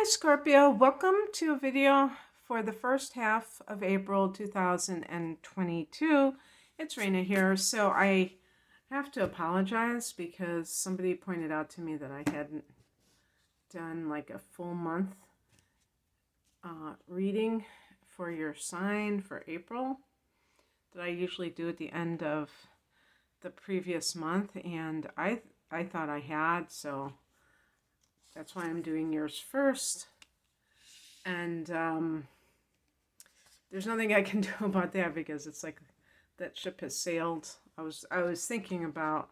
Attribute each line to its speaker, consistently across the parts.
Speaker 1: Scorpio, welcome to a video for the first half of April 2022. It's Raina here. So I have to apologize because somebody pointed out to me that I hadn't done like a full month reading for your sign for April that I usually do at the end of the previous month, and I thought I had, so that's why I'm doing yours first. And there's nothing I can do about that because it's like that ship has sailed. I was thinking about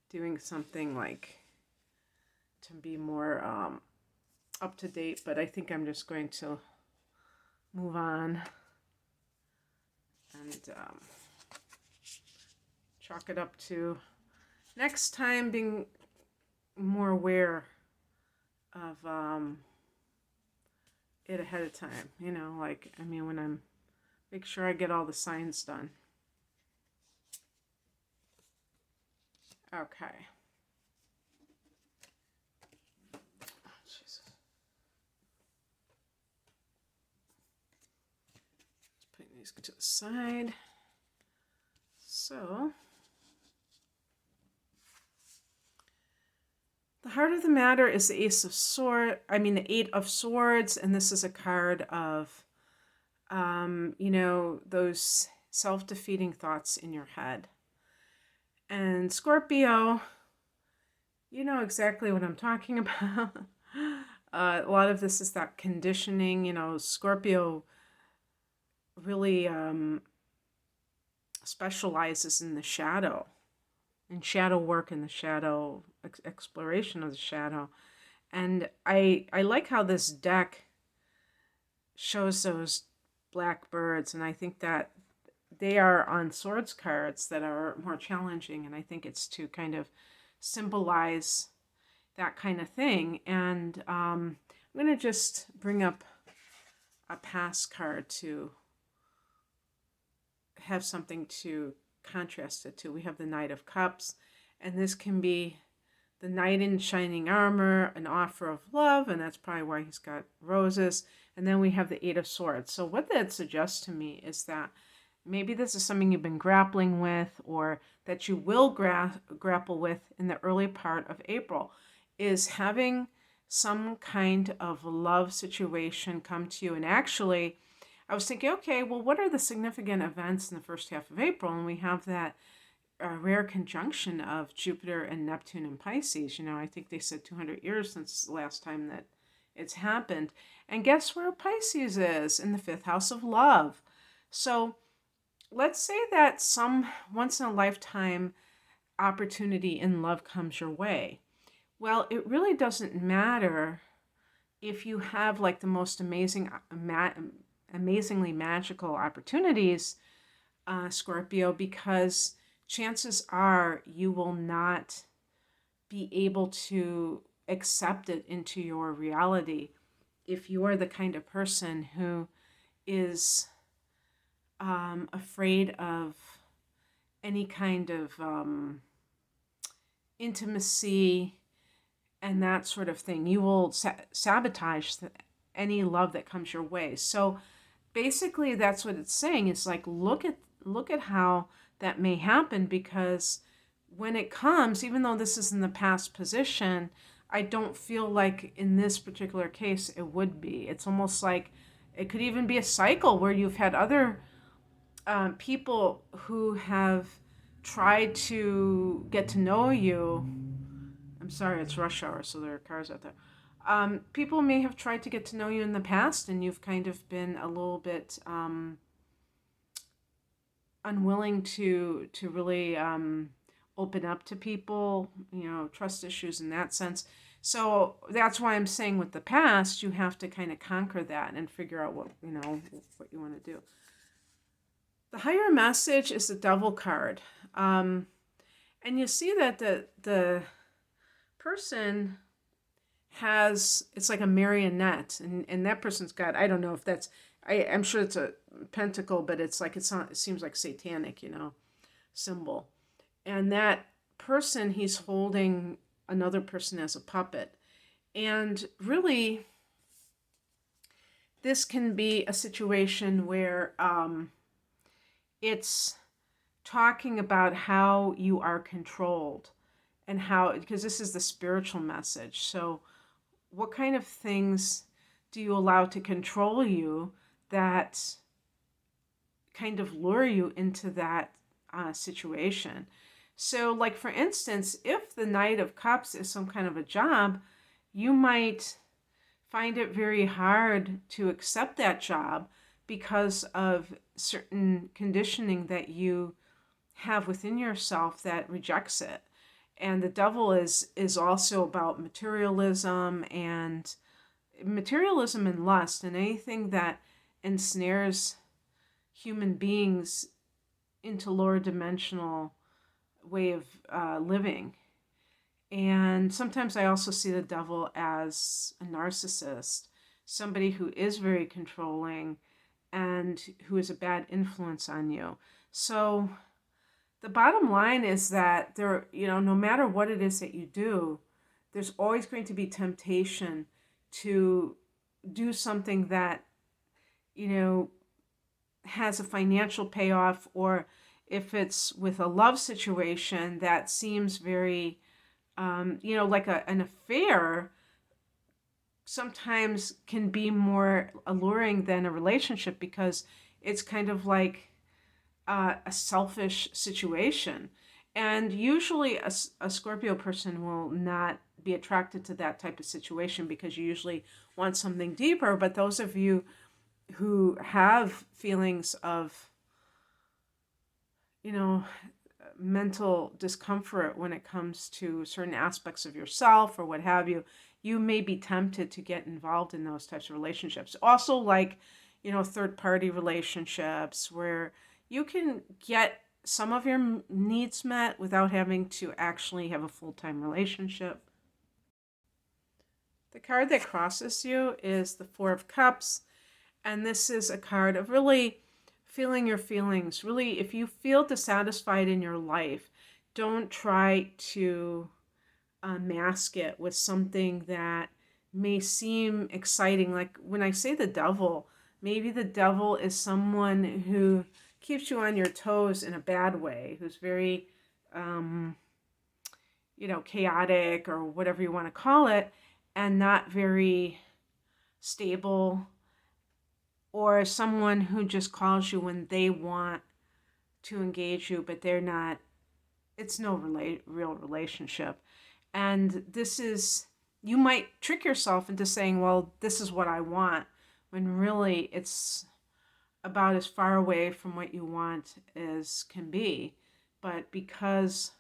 Speaker 1: doing something like to be more up to date, but I think I'm just going to move on and chalk it up to next time being more aware of it ahead of time, when I'm make sure I get all the signs done. Okay. Jesus. Just putting these to the side. So the heart of the matter is the the Eight of Swords, and this is a card of, those self-defeating thoughts in your head. And Scorpio, you know exactly what I'm talking about. A lot of this is that conditioning. Scorpio really specializes in the shadow, in shadow work, in the shadow exploration of the shadow. And I like how this deck shows those black birds, and I think that they are on swords cards that are more challenging, and I think it's to kind of symbolize that kind of thing. And I'm going to just bring up a past card to have something to contrast it to. We have the Knight of Cups, and this can be the knight in shining armor, an offer of love, and that's probably why he's got roses. And then we have the Eight of Swords. So what that suggests to me is that maybe this is something you've been grappling with, or that you will grapple with in the early part of April, is having some kind of love situation come to you. And actually, I was thinking, okay, well, what are the significant events in the first half of April? And we have that rare conjunction of Jupiter and Neptune in Pisces. I think they said 200 years since the last time that it's happened. And guess where Pisces is? In the fifth house of love. So let's say that some once in a lifetime opportunity in love comes your way. Well, it really doesn't matter if you have like the most amazingly magical opportunities, Scorpio, because chances are you will not be able to accept it into your reality if you are the kind of person who is afraid of any kind of intimacy and that sort of thing. You will sabotage any love that comes your way. So basically that's what it's saying. It's like, look at how that may happen, because when it comes, even though this is in the past position, I don't feel like in this particular case it would be. It's almost like it could even be a cycle where you've had other people who have tried to get to know you. I'm sorry, it's rush hour, so there are cars out there. People may have tried to get to know you in the past, and you've kind of been a little bit unwilling to really open up to people, trust issues in that sense. So that's why I'm saying with the past, you have to kind of conquer that and figure out what you want to do. The higher message is the Devil card. And you see that the person it's like a marionette, and that person's got, I don't know if that's, I'm sure it's a pentacle, but it's like, it seems like satanic, symbol. And that he's holding another person as a puppet. And really, this can be a situation where it's talking about how you are controlled and how, because this is the spiritual message. So what kind of things do you allow to control you that kind of lure you into that situation? So, like, for instance, if the Knight of Cups is some kind of a job, you might find it very hard to accept that job because of certain conditioning that you have within yourself that rejects it. And the devil is also about materialism and lust and anything that ensnares human beings into lower dimensional way of living. And sometimes I also see the devil as a narcissist, somebody who is very controlling and who is a bad influence on you. So the bottom line is that there, no matter what it is that you do, there's always going to be temptation to do something that, has a financial payoff, or if it's with a love situation that seems very, like an affair sometimes can be more alluring than a relationship because it's kind of like a selfish situation. And usually a Scorpio person will not be attracted to that type of situation because you usually want something deeper. But those of you who have feelings of, mental discomfort when it comes to certain aspects of yourself or what have you, you may be tempted to get involved in those types of relationships. Also, like, third-party relationships where you can get some of your needs met without having to actually have a full-time relationship. The card that crosses you is the Four of Cups, and this is a card of really feeling your feelings. Really, if you feel dissatisfied in your life, don't try to mask it with something that may seem exciting. Like when I say the devil, maybe the devil is someone who keeps you on your toes in a bad way, who's very, chaotic or whatever you want to call it, and not very stable, or someone who just calls you when they want to engage you, but they're not, it's no real relationship. And this is, you might trick yourself into saying, well, this is what I want, when really it's about as far away from what you want as can be. But because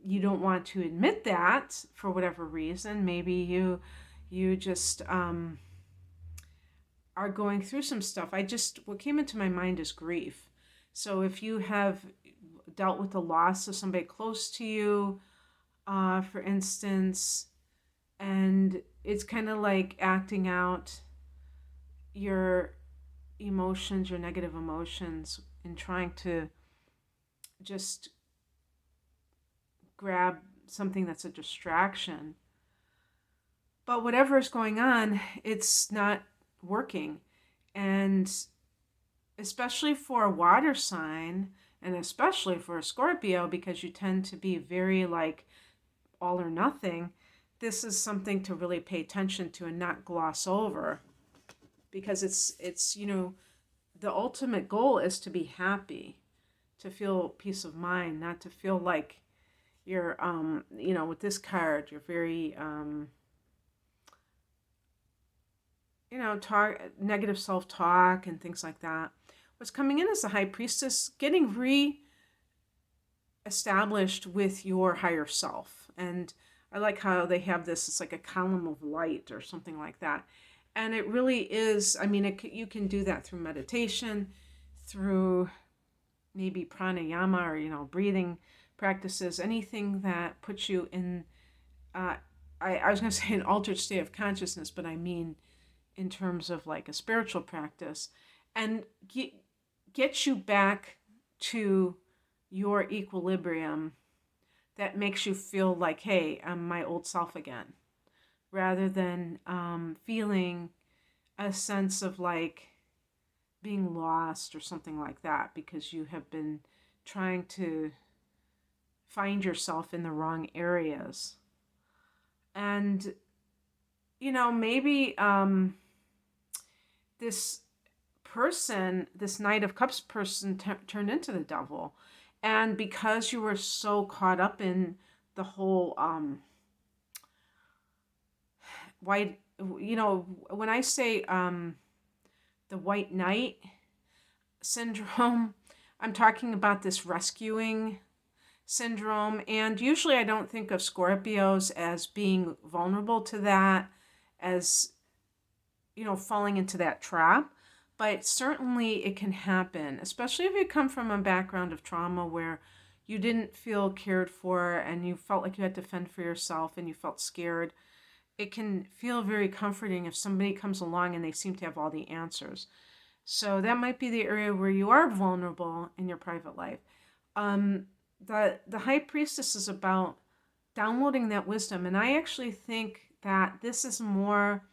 Speaker 1: you don't want to admit that for whatever reason, maybe you just are going through some stuff. What came into my mind is grief. So if you have dealt with the loss of somebody close to you, for instance, and it's kind of like acting out your emotions, your negative emotions, and trying to just grab something that's a distraction. But whatever is going on, it's not working. And especially for a water sign, and especially for a Scorpio, because you tend to be very like all or nothing, this is something to really pay attention to and not gloss over, because it's the ultimate goal is to be happy, to feel peace of mind, not to feel like you're with this card you're very negative self-talk and things like that. What's coming in is the High Priestess, getting re-established with your higher self. And I like how they have this, it's like a column of light or something like that. And it really is, you can do that through meditation, through maybe pranayama or, breathing practices, anything that puts you in, I was going to say an altered state of consciousness, but I mean in terms of like a spiritual practice, and get you back to your equilibrium that makes you feel like, hey, I'm my old self again, rather than feeling a sense of like being lost or something like that, because you have been trying to find yourself in the wrong areas. And, maybe this person, this Knight of Cups person, turned into the devil. And because you were so caught up in the whole white, when I say the white knight syndrome, I'm talking about this rescuing syndrome. And usually I don't think of Scorpios as being vulnerable to that, as, falling into that trap. But certainly it can happen, especially if you come from a background of trauma where you didn't feel cared for and you felt like you had to fend for yourself and you felt scared. It can feel very comforting if somebody comes along and they seem to have all the answers. So that might be the area where you are vulnerable in your private life. The High Priestess is about downloading that wisdom. And I actually think that this is more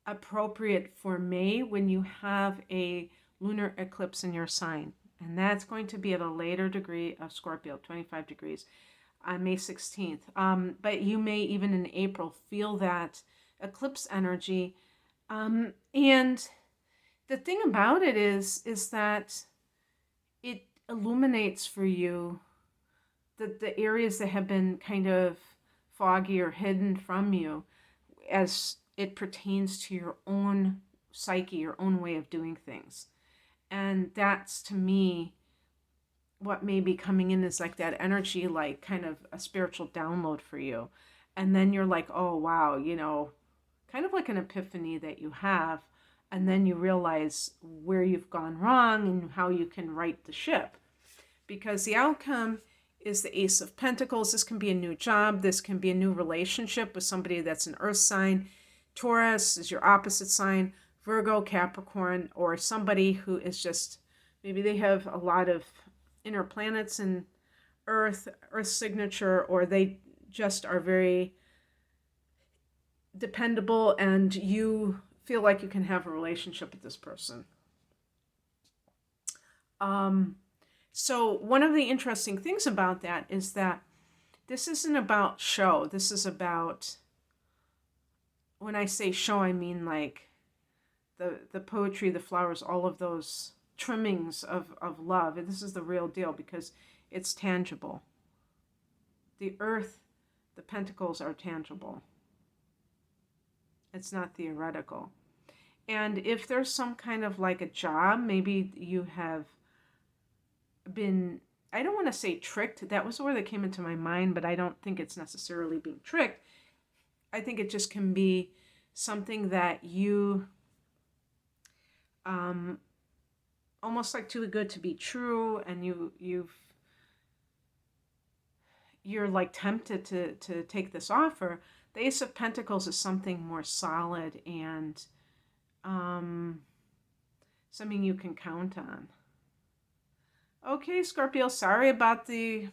Speaker 1: appropriate for May when you have a lunar eclipse in your sign. And that's going to be at a later degree of Scorpio, 25 degrees, on May 16th. But you may even in April feel that eclipse energy. And the thing about it is that it illuminates for you the areas that have been kind of foggy or hidden from you as it pertains to your own psyche, your own way of doing things. And that's, to me, what may be coming in is like that energy, like kind of a spiritual download for you. And then you're like, oh, wow, kind of like an epiphany that you have. And then you realize where you've gone wrong and how you can right the ship. Because the outcome is the Ace of Pentacles. This can be a new job. This can be a new relationship with somebody that's an earth sign. Taurus is your opposite sign. Virgo, Capricorn, or somebody who is just, maybe they have a lot of inner planets in earth signature, or they just are very dependable and you feel like you can have a relationship with this person. So one of the interesting things about that is that this isn't about show. This is about, when I say show, I mean like the poetry, the flowers, all of those trimmings of love. And this is the real deal because it's tangible. The earth, the pentacles are tangible. It's not theoretical. And if there's some kind of like a job, maybe you have been, I don't want to say tricked. That was the word that came into my mind, but I don't think it's necessarily being tricked. I think it just can be something that you almost like too good to be true, and you're like tempted to take this offer. The Ace of Pentacles is something more solid and something you can count on. Okay, Scorpio, sorry about the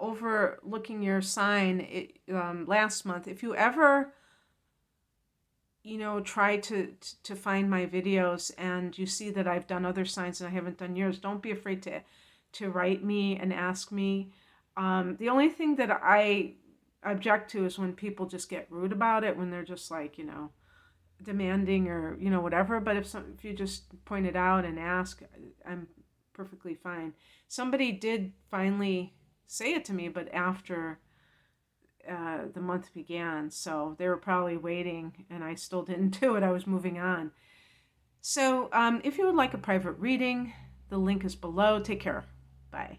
Speaker 1: overlooking your sign last month. If you ever, try to find my videos and you see that I've done other signs and I haven't done yours, don't be afraid to write me and ask me. The only thing that I object to is when people just get rude about it, when they're just like, demanding or, whatever. But if you just point it out and ask, I'm perfectly fine. Somebody did finally say it to me, but after the month began, so they were probably waiting and I still didn't do it. I was moving on. So if you would like a private reading, the link is below. Take care. Bye.